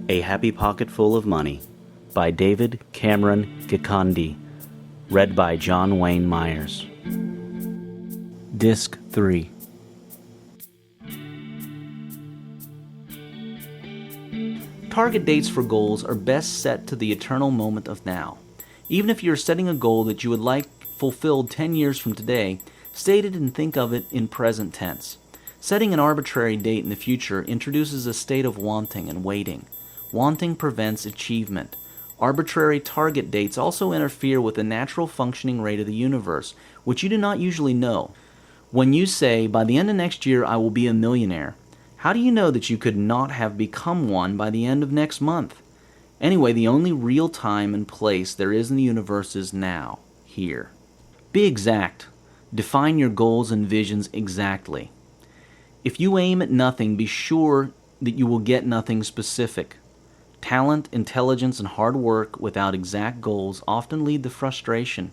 A Happy Pocketful of Money by David Cameron Gikandi. Read by John Wayne Myers. Disc 3. Target dates for goals are best set to the eternal moment of now. Even if you're setting a goal that you would like fulfilled 10 years from today, state it and think of it in present tense. Setting an arbitrary date in the future introduces a state of wanting and waiting. Wanting prevents achievement. Arbitrary target dates also interfere with the natural functioning rate of the universe, which you do not usually know. When you say, by the end of next year I will be a millionaire, how do you know that you could not have become one by the end of next month? Anyway, the only real time and place there is in the universe is now, here. Be exact. Define your goals and visions exactly. If you aim at nothing, be sure that you will get nothing specific. Talent, intelligence, and hard work without exact goals often lead to frustration.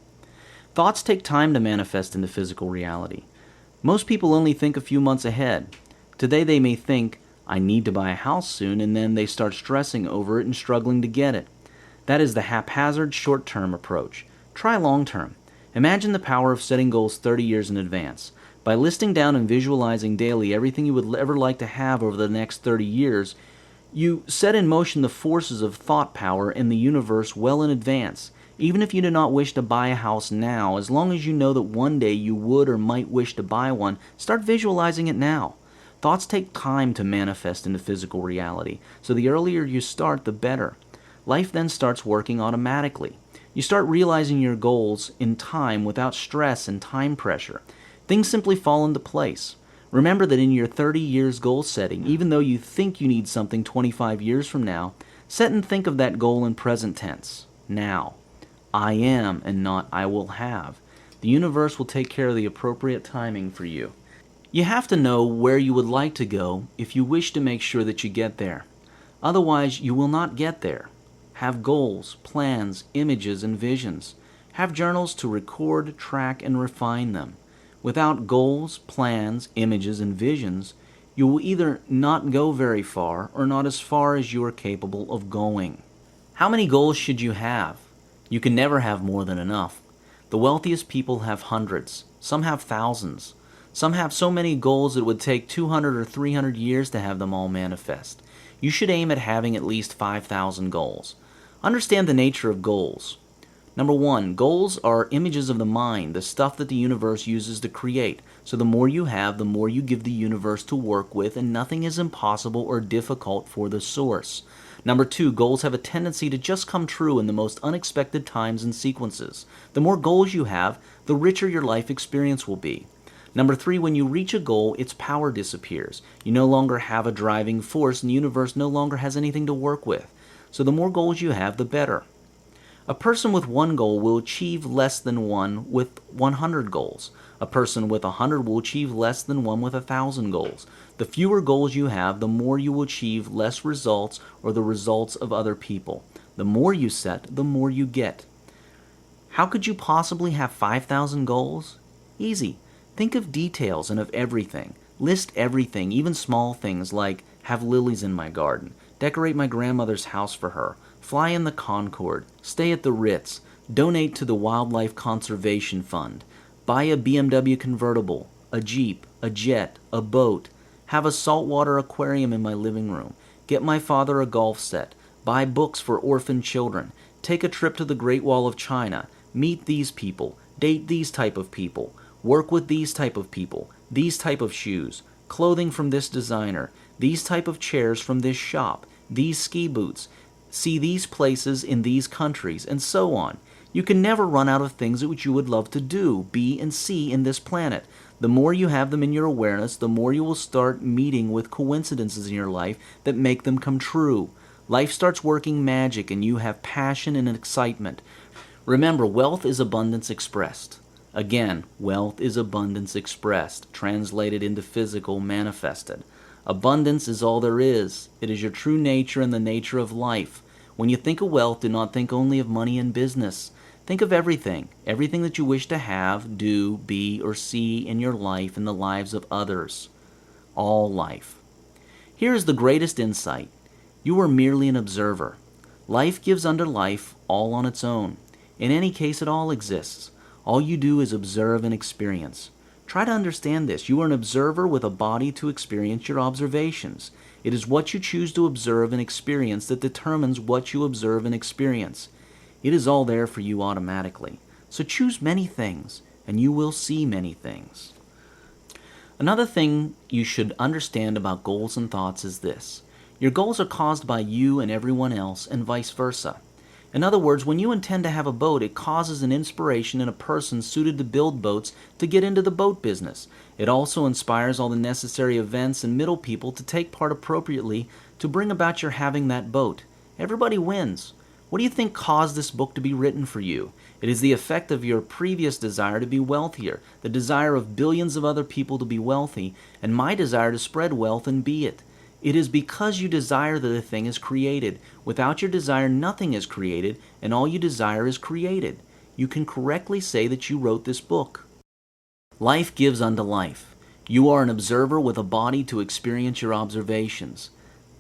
Thoughts take time to manifest into physical reality. Most people only think a few months ahead. Today they may think, I need to buy a house soon, and then they start stressing over it and struggling to get it. That is the haphazard short-term approach. Try long-term. Imagine the power of setting goals 30 years in advance. By listing down and visualizing daily everything you would ever like to have over the next 30 years, you set in motion the forces of thought power in the universe well in advance. Even if you do not wish to buy a house now, as long as you know that one day you would or might wish to buy one, start visualizing it now. Thoughts take time to manifest into physical reality, so the earlier you start, the better. Life then starts working automatically. You start realizing your goals in time without stress and time pressure. Things simply fall into place. Remember that in your 30 years goal setting, even though you think you need something 25 years from now, set and think of that goal in present tense, now. I am and not I will have. The universe will take care of the appropriate timing for you. You have to know where you would like to go if you wish to make sure that you get there. Otherwise, you will not get there. Have goals, plans, images, and visions. Have journals to record, track, and refine them. Without goals, plans, images, and visions, you will either not go very far or not as far as you are capable of going. How many goals should you have? You can never have more than enough. The wealthiest people have hundreds. Some have thousands. Some have so many goals it would take 200 or 300 years to have them all manifest. You should aim at having at least 5,000 goals. Understand the nature of goals. Number 1, goals are images of the mind, the stuff that the universe uses to create. So the more you have, the more you give the universe to work with, and nothing is impossible or difficult for the source. Number 2, goals have a tendency to just come true in the most unexpected times and sequences. The more goals you have, the richer your life experience will be. Number 3, when you reach a goal, its power disappears. You no longer have a driving force, and the universe no longer has anything to work with. So the more goals you have, the better. A person with one goal will achieve less than one with 100 goals. A person with 100 will achieve less than one with 1,000 goals. The fewer goals you have, the more you will achieve less results or the results of other people. The more you set, the more you get. How could you possibly have 5,000 goals? Easy. Think of details and of everything. List everything, even small things like have lilies in my garden, decorate my grandmother's house for her, fly in the Concorde, stay at the Ritz, donate to the Wildlife Conservation Fund, buy a BMW convertible, a Jeep, a jet, a boat, have a saltwater aquarium in my living room, get my father a golf set, buy books for orphan children, take a trip to the Great Wall of China, meet these people, date these type of people, work with these type of people, these type of shoes, clothing from this designer, these type of chairs from this shop, these ski boots, see these places in these countries, and so on. You can never run out of things which you would love to do, be, and see in this planet. The more you have them in your awareness, the more you will start meeting with coincidences in your life that make them come true. Life starts working magic, and you have passion and excitement. Remember, wealth is abundance expressed. Again, wealth is abundance expressed, translated into physical, manifested. Abundance is all there is. It is your true nature and the nature of life. When you think of wealth, do not think only of money and business. Think of everything that you wish to have, do, be, or see in your life and the lives of others. All life. Here is the greatest insight. You are merely an observer. Life gives unto life all on its own. In any case, it all exists. All you do is observe and experience. Try to understand this. You are an observer with a body to experience your observations. It is what you choose to observe and experience that determines what you observe and experience. It is all there for you automatically. So choose many things, and you will see many things. Another thing you should understand about goals and thoughts is this. Your goals are caused by you and everyone else, and vice versa. In other words, when you intend to have a boat, it causes an inspiration in a person suited to build boats to get into the boat business. It also inspires all the necessary events and middle people to take part appropriately to bring about your having that boat. Everybody wins. What do you think caused this book to be written for you? It is the effect of your previous desire to be wealthier, the desire of billions of other people to be wealthy, and my desire to spread wealth and be it. It is because you desire that a thing is created. Without your desire, nothing is created, and all you desire is created. You can correctly say that you wrote this book. Life gives unto life. You are an observer with a body to experience your observations.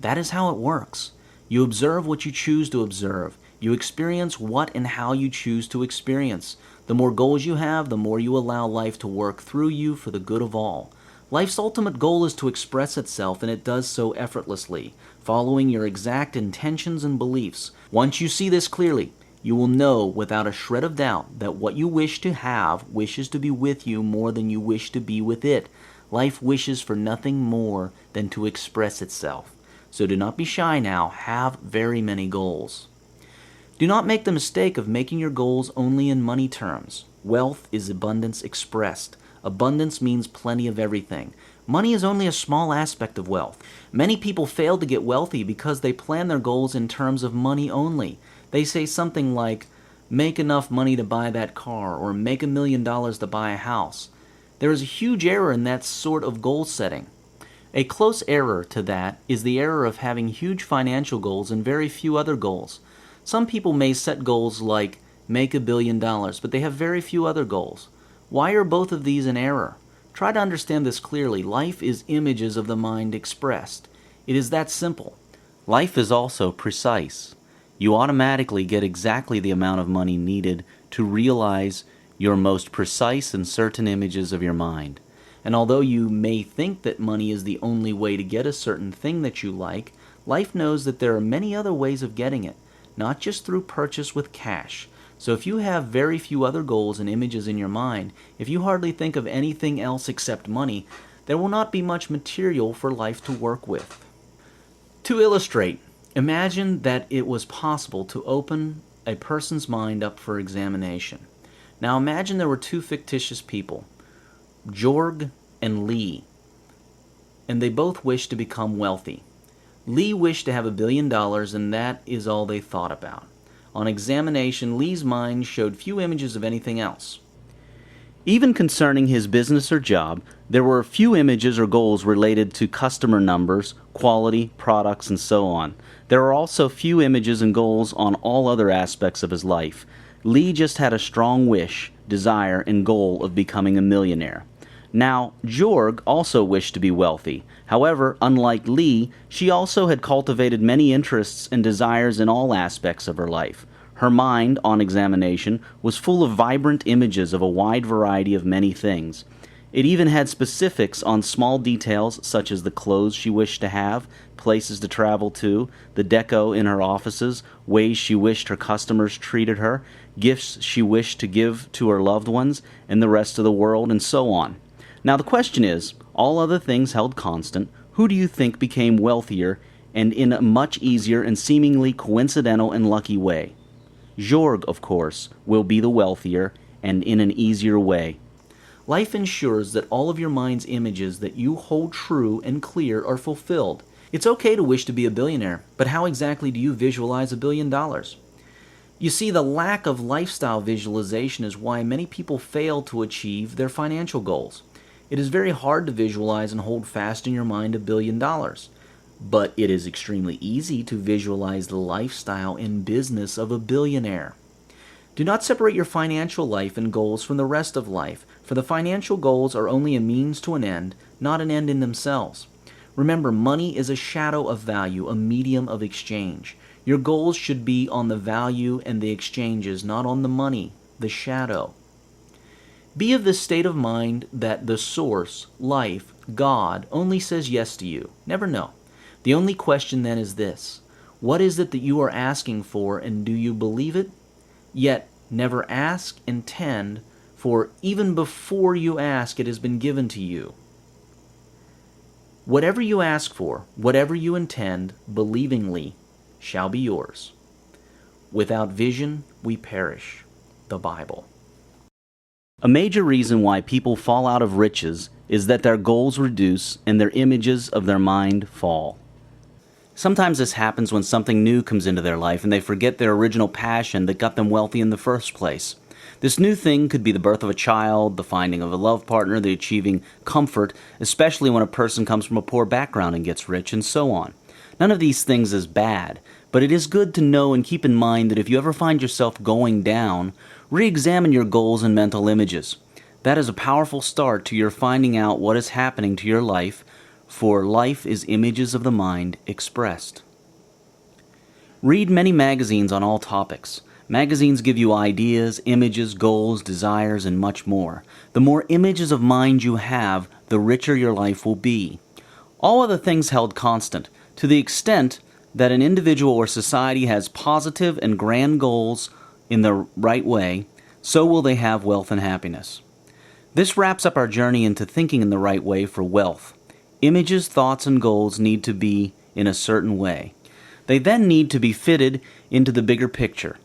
That is how it works. You observe what you choose to observe. You experience what and how you choose to experience. The more goals you have, the more you allow life to work through you for the good of all. Life's ultimate goal is to express itself, and it does so effortlessly, following your exact intentions and beliefs. Once you see this clearly, you will know without a shred of doubt that what you wish to have wishes to be with you more than you wish to be with it. Life wishes for nothing more than to express itself. So do not be shy now. Have very many goals. Do not make the mistake of making your goals only in money terms. Wealth is abundance expressed. Abundance means plenty of everything. Money is only a small aspect of wealth. Many people fail to get wealthy because they plan their goals in terms of money only. They say something like, make enough money to buy that car, or make $1 million to buy a house. There is a huge error in that sort of goal setting. A close error to that is the error of having huge financial goals and very few other goals. Some people may set goals like make $1 billion, but they have very few other goals. Why are both of these in error? Try to understand this clearly. Life is images of the mind expressed. It is that simple. Life is also precise. You automatically get exactly the amount of money needed to realize your most precise and certain images of your mind. And although you may think that money is the only way to get a certain thing that you like, life knows that there are many other ways of getting it, not just through purchase with cash. So if you have very few other goals and images in your mind, if you hardly think of anything else except money, there will not be much material for life to work with. To illustrate, imagine that it was possible to open a person's mind up for examination. Now imagine there were two fictitious people, Jorg and Lee, and they both wished to become wealthy. Lee wished to have $1 billion, and that is all they thought about. On examination, Lee's mind showed few images of anything else. Even concerning his business or job, there were few images or goals related to customer numbers, quality, products, and so on. There are also few images and goals on all other aspects of his life. Lee just had a strong wish, desire, and goal of becoming a millionaire. Now, Jorg also wished to be wealthy. However, unlike Lee, she also had cultivated many interests and desires in all aspects of her life. Her mind, on examination, was full of vibrant images of a wide variety of many things. It even had specifics on small details such as the clothes she wished to have, places to travel to, the deco in her offices, ways she wished her customers treated her, gifts she wished to give to her loved ones and the rest of the world, and so on. Now the question is, all other things held constant, who do you think became wealthier and in a much easier and seemingly coincidental and lucky way? Jorg, of course, will be the wealthier and in an easier way. Life ensures that all of your mind's images that you hold true and clear are fulfilled. It's okay to wish to be a billionaire, but how exactly do you visualize $1 billion? You see, the lack of lifestyle visualization is why many people fail to achieve their financial goals. It is very hard to visualize and hold fast in your mind $1 billion. But it is extremely easy to visualize the lifestyle and business of a billionaire. Do not separate your financial life and goals from the rest of life, for the financial goals are only a means to an end, not an end in themselves. Remember, money is a shadow of value, a medium of exchange. Your goals should be on the value and the exchanges, not on the money, the shadow. Be of the state of mind that the source, life, God, only says yes to you. Never know. The only question then is this: what is it that you are asking for, and do you believe it? Yet never ask, intend, for even before you ask, it has been given to you. Whatever you ask for, whatever you intend, believingly, shall be yours. Without vision, we perish. The Bible. A major reason why people fall out of riches is that their goals reduce and their images of their mind fall. Sometimes this happens when something new comes into their life and they forget their original passion that got them wealthy in the first place. This new thing could be the birth of a child, the finding of a love partner, the achieving comfort, especially when a person comes from a poor background and gets rich, and so on. None of these things is bad, but it is good to know and keep in mind that if you ever find yourself going down, re-examine your goals and mental images. That is a powerful start to your finding out what is happening to your life, for life is images of the mind expressed. Read many magazines on all topics. Magazines give you ideas, images, goals, desires, and much more. The more images of mind you have, the richer your life will be. All other things held constant, to the extent that an individual or society has positive and grand goals in the right way, so will they have wealth and happiness. This wraps up our journey into thinking in the right way for wealth. Images, thoughts, and goals need to be in a certain way. They then need to be fitted into the bigger picture.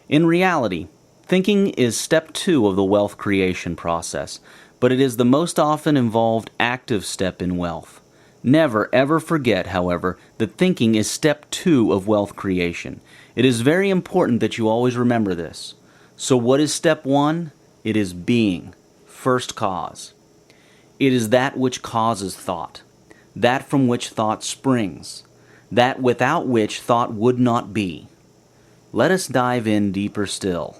In reality, thinking is step 2 of the wealth creation process, but it is the most often involved active step in wealth. Never ever forget, however, that thinking is step 2 of wealth creation. It is very important that you always remember this. So what is step 1? It is being, first cause. It is that which causes thought, that from which thought springs, that without which thought would not be. Let us dive in deeper still.